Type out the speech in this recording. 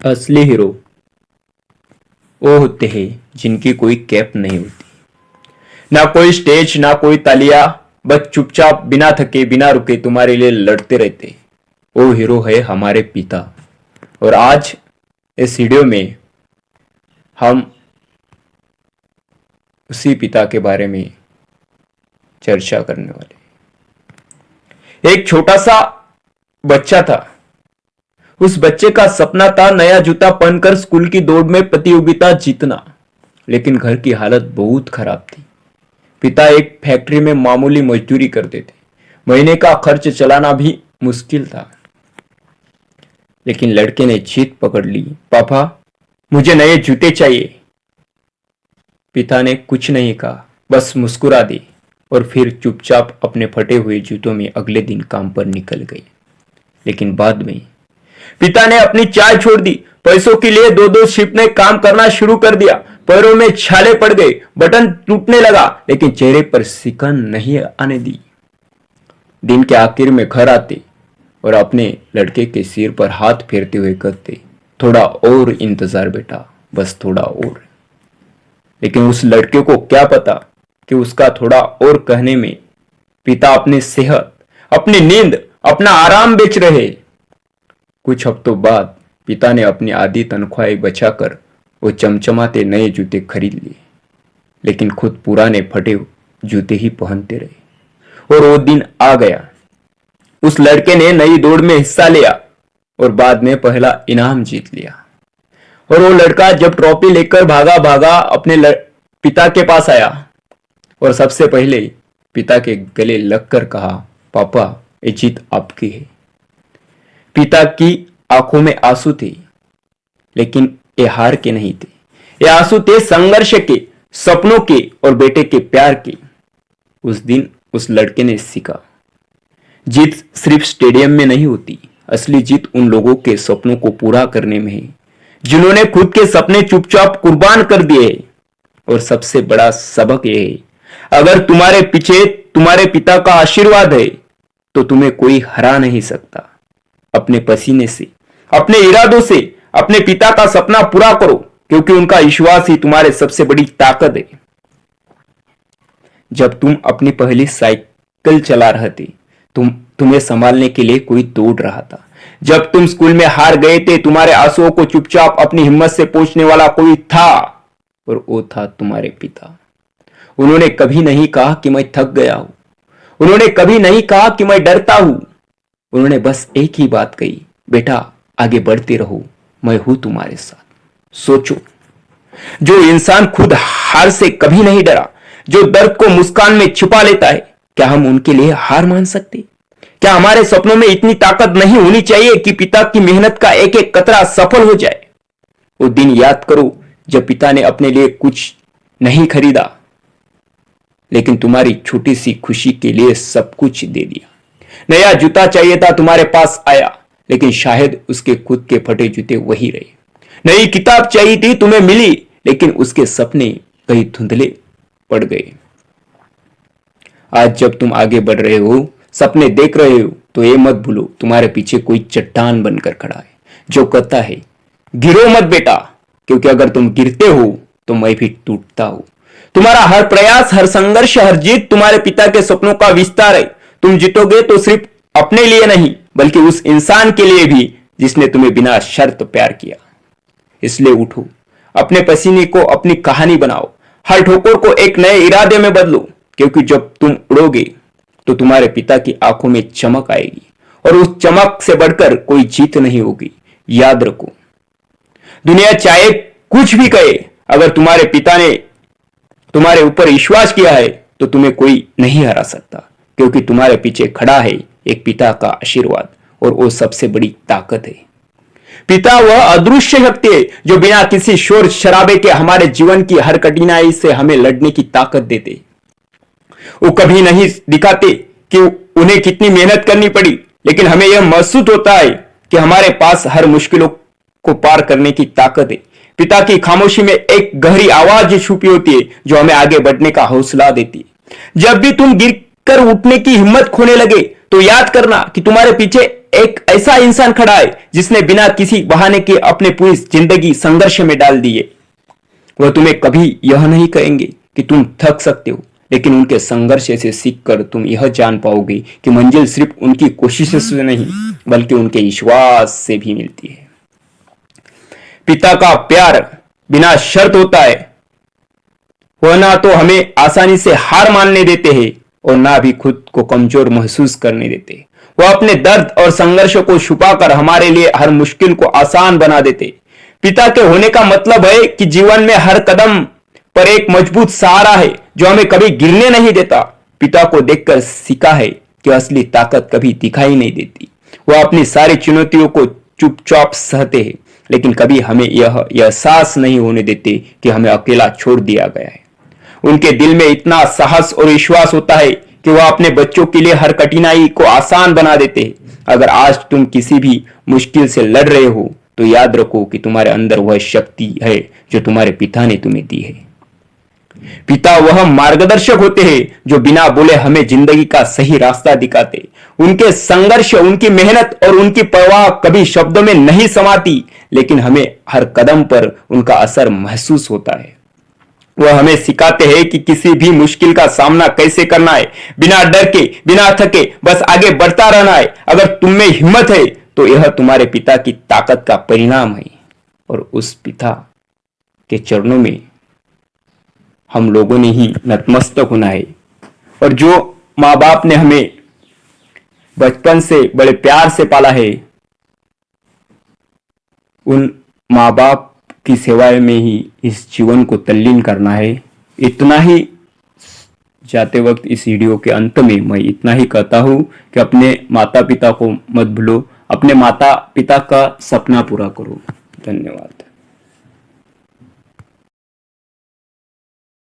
असली हीरो वो होते हैं जिनकी कोई कैप नहीं होती, ना कोई स्टेज ना कोई तालियां, बस चुपचाप बिना थके बिना रुके तुम्हारे लिए लड़ते रहते। वो हीरो है हमारे पिता। और आज इस वीडियो में हम उसी पिता के बारे में चर्चा करने वाले। एक छोटा सा बच्चा था। उस बच्चे का सपना था नया जूता पहनकर स्कूल की दौड़ में प्रतियोगिता जीतना, लेकिन घर की हालत बहुत खराब थी। पिता एक फैक्ट्री में मामूली मजदूरी करते थे, महीने का खर्च चलाना भी मुश्किल था। लेकिन लड़के ने जीत पकड़ ली। पापा, मुझे नए जूते चाहिए। पिता ने कुछ नहीं कहा, बस मुस्कुरा दी और फिर चुपचाप अपने फटे हुए जूतों में अगले दिन काम पर निकल गए। लेकिन बाद में पिता ने अपनी चाय छोड़ दी। पैसों के लिए दो दो शिफ्ट में काम करना शुरू कर दिया। पैरों में छाले पड़ गए, बटन टूटने लगा, लेकिन चेहरे पर सिकन नहीं आने दी। दिन के आखिर में घर आते और अपने लड़के के सिर पर हाथ फेरते हुए कहते, थोड़ा और इंतजार बेटा, बस थोड़ा और। लेकिन उस लड़के को क्या पता कि उसका थोड़ा और कहने में पिता अपनी सेहत, अपनी नींद, अपना आराम बेच रहे। कुछ हफ्तों बाद पिता ने अपनी आधी तनख्वाह बचाकर वो चमचमाते नए जूते खरीद लिए, लेकिन खुद पुराने फटे जूते ही पहनते रहे। और वो दिन आ गया। उस लड़के ने नई दौड़ में हिस्सा लिया और बाद में पहला इनाम जीत लिया। और वो लड़का जब ट्रॉफी लेकर भागा भागा अपने पिता के पास आया और सबसे पहले पिता के गले लगकर कहा, पापा, ये जीत आपकी है। पिता की आंखों में आंसू थे, लेकिन ये हार के नहीं थे। ये आंसू थे संघर्ष के, सपनों के और बेटे के प्यार के। उस दिन उस लड़के ने सीखा, जीत सिर्फ स्टेडियम में नहीं होती, असली जीत उन लोगों के सपनों को पूरा करने में है जिन्होंने खुद के सपने चुपचाप कुर्बान कर दिए। और सबसे बड़ा सबक यह है, अगर तुम्हारे पीछे तुम्हारे पिता का आशीर्वाद है तो तुम्हें कोई हरा नहीं सकता। अपने पसीने से, अपने इरादों से अपने पिता का सपना पूरा करो, क्योंकि उनका विश्वास ही तुम्हारे सबसे बड़ी ताकत है। जब तुम अपनी पहली साइकिल चला रहे थे, तुम्हें संभालने के लिए कोई दौड़ रहा था। जब तुम स्कूल में हार गए थे, तुम्हारे आंसुओं को चुपचाप अपनी हिम्मत से पोंछने वाला कोई था, और वो था तुम्हारे पिता। उन्होंने कभी नहीं कहा कि मैं थक गया हूं, उन्होंने कभी नहीं कहा कि मैं डरता हूं। उन्होंने बस एक ही बात कही, बेटा आगे बढ़ते रहो, मैं हूं तुम्हारे साथ। सोचो, जो इंसान खुद हार से कभी नहीं डरा, जो दर्द को मुस्कान में छुपा लेता है, क्या हम उनके लिए हार मान सकते? क्या हमारे सपनों में इतनी ताकत नहीं होनी चाहिए कि पिता की मेहनत का एक एक कतरा सफल हो जाए? वो दिन याद करो जब पिता ने अपने लिए कुछ नहीं खरीदा, लेकिन तुम्हारी छोटी सी खुशी के लिए सब कुछ दे दिया। नया जूता चाहिए था, तुम्हारे पास आया, लेकिन शायद उसके खुद के फटे जूते वही रहे। नई किताब चाहिए थी, तुम्हें मिली, लेकिन उसके सपने कहीं धुंधले पड़ गए। आज जब तुम आगे बढ़ रहे हो, सपने देख रहे हो, तो ये मत भूलो तुम्हारे पीछे कोई चट्टान बनकर खड़ा है जो कहता है, गिरो मत बेटा, क्योंकि अगर तुम गिरते हो तो मैं भी टूटता हूं। तुम्हारा हर प्रयास, हर संघर्ष, हर जीत तुम्हारे पिता के सपनों का विस्तार है। तुम जीतोगे तो सिर्फ अपने लिए नहीं, बल्कि उस इंसान के लिए भी जिसने तुम्हें बिना शर्त प्यार किया। इसलिए उठो, अपने पसीने को अपनी कहानी बनाओ, हर ठोकर को एक नए इरादे में बदलो, क्योंकि जब तुम उड़ोगे तो तुम्हारे पिता की आंखों में चमक आएगी, और उस चमक से बढ़कर कोई जीत नहीं होगी। याद रखो, दुनिया चाहे कुछ भी कहे, अगर तुम्हारे पिता ने तुम्हारे ऊपर विश्वास किया है तो तुम्हें कोई नहीं हरा सकता, क्योंकि तुम्हारे पीछे खड़ा है एक पिता का आशीर्वाद, और वो सबसे बड़ी ताकत है। पिता वह अदृश्य शक्ति है जो बिना किसी शोर शराबे के हमारे जीवन की हर कठिनाई से हमें लड़ने की ताकत देते। वो कभी नहीं दिखाते कि उन्हें कितनी मेहनत करनी पड़ी, लेकिन हमें यह महसूस होता है कि हमारे पास हर मुश्किलों को पार करने की ताकत है। पिता की खामोशी में एक गहरी आवाज छुपी होती है जो हमें आगे बढ़ने का हौसला देती है। जब भी तुम गिरकर उठने की हिम्मत खोने लगे तो याद करना कि तुम्हारे पीछे एक ऐसा इंसान खड़ा है जिसने बिना किसी बहाने के अपने पूरी जिंदगी संघर्ष में डाल दी है। वह तुम्हें कभी यह नहीं कहेंगे कि तुम थक सकते हो, लेकिन उनके संघर्ष से सीखकर तुम यह जान पाओगे कि मंजिल सिर्फ उनकी कोशिशों से नहीं बल्कि उनके विश्वास से भी मिलती है। पिता का प्यार बिना शर्त होता है। वह ना तो हमें आसानी से हार मानने देते हैं और ना भी खुद को कमजोर महसूस करने देते। वह अपने दर्द और संघर्ष को छुपाकर हमारे लिए हर मुश्किल को आसान बना देते। पिता के होने का मतलब है कि जीवन में हर कदम पर एक मजबूत सहारा है जो हमें कभी गिरने नहीं देता। पिता को देखकर सीखा है कि असली ताकत कभी दिखाई नहीं देती। वह अपनी सारी चुनौतियों को चुपचाप सहते हैं, लेकिन कभी हमें यह एहसास नहीं होने देते कि हमें अकेला छोड़ दिया गया है। उनके दिल में इतना साहस और विश्वास होता है कि वह अपने बच्चों के लिए हर कठिनाई को आसान बना देते हैं। अगर आज तुम किसी भी मुश्किल से लड़ रहे हो तो याद रखो कि तुम्हारे अंदर वह शक्ति है जो तुम्हारे पिता ने तुम्हें दी है। पिता वह मार्गदर्शक होते हैं जो बिना बोले हमें जिंदगी का सही रास्ता दिखाते। उनके संघर्ष, उनकी मेहनत और उनकी परवाह कभी शब्दों में नहीं समाती, लेकिन हमें हर कदम पर उनका असर महसूस होता है। वह हमें सिखाते हैं कि किसी भी मुश्किल का सामना कैसे करना है, बिना डर के, बिना थके, बस आगे बढ़ता रहना है। अगर तुम में हिम्मत है तो यह तुम्हारे पिता की ताकत का परिणाम है और उस पिता के चरणों में हम लोगों ने ही नतमस्तक होना है। और जो माँ बाप ने हमें बचपन से बड़े प्यार से पाला है, उन माँ बाप की सेवा में ही इस जीवन को तल्लीन करना है। इतना ही जाते वक्त इस वीडियो के अंत में मैं इतना ही कहता हूँ कि अपने माता पिता को मत भूलो, अपने माता पिता का सपना पूरा करो। धन्यवाद।